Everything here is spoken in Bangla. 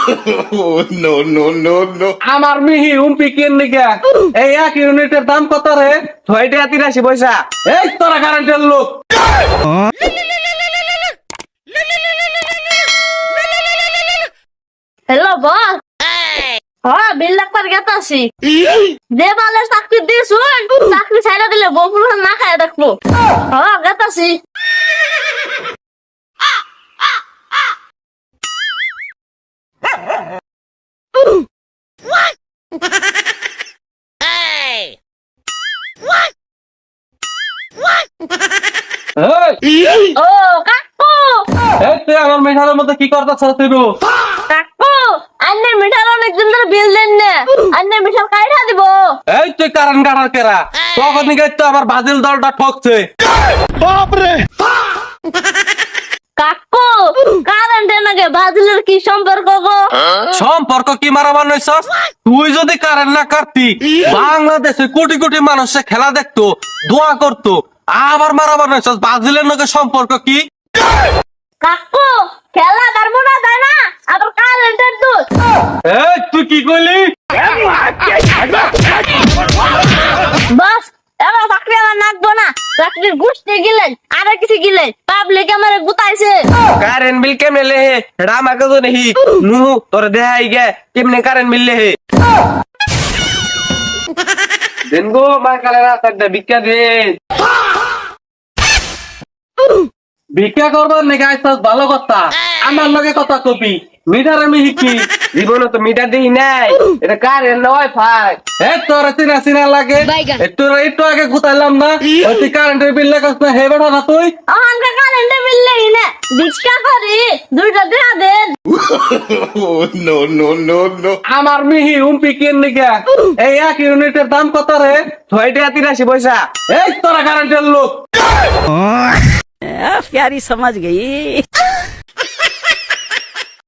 No, no, no, no. আমার মিহি উম্পি কেন নিকা এই 1 ইউনিটের দাম কত রে? 6 টাকা 83 পয়সা। এই তোরা কারেন্টের লোক। Hello boss. হ্যাঁ বিল ডাক্তার গেতাছি। যে বালের চাকরি দিছুন চাকরি ছাইরা দিলে বপুল না খায় দেখবো। হ্যাঁ গেতাছি। এই ও কাকু এই তুই আমার মিঠার মধ্যে কি করতেছস তুই? কাকু আন্নের মিঠার অনেকদিন ধরে বিল দেন না আন্নের মিঠার কাইটা দিব। এই তুই কারেন্ট কাটার কেরা তখন নিকে তো আমার বাজিল দলটা ঠকছে। কাকু কারেন্টের নাকি বাজিলের কি সম্পর্ক গো? সম্পর্ক কি মারামার নইছস? তুই যদি কারেন্ট না কাটতি বাংলাদেশে কোটি কোটি মানুষ খেলা দেখতো দোয়া করতো আবার মারামার নইছস বাজিলের নাকি সম্পর্ক কি? কাকু খেলা করবো না তাই না আবার কারেন্টের দুধ। এই তুই কি কইলি? বাস এবার চাকরি আমার নাকবো না চাকরির গুষ্টি গিলেন আর কিছু গিলেন পাবলিক আমার গুতাইছে। কারেন্ট বিল কেমনে লে হে? এটা আমাকে তো নেহি নু তোর দেখাই গে কেমনে কারেন্ট বিল লে হে। দেন গো মা কালে রাস্তাটা ভিক্ষা দেন। ভিক্ষা করবার নাকি আইছস ভালো কথা আমার লগে কথা কবি মিটার আমি হিকি জীবনে তো মিটার দেই নাই, এটা কারেন্ট না ওয়াইফাই। এ তোর চিনা চিনা লাগে একটু আগে গুতাইলাম না ওই তুই কারেন্টের বিল লাগাস না হে বেটা না তুই? আমাকে কারেন্টের বিল নেই না ভিক্ষা করি দুইটা দেখা দেন। No, no, no, no. আমার মিহি উম্পি কেন নিকা এই 1 ইউনিটের দাম কত রে? 6 টাকা 83 পয়সা। এই তোরা কারেন্টের লোক। प्यारी समझ गई।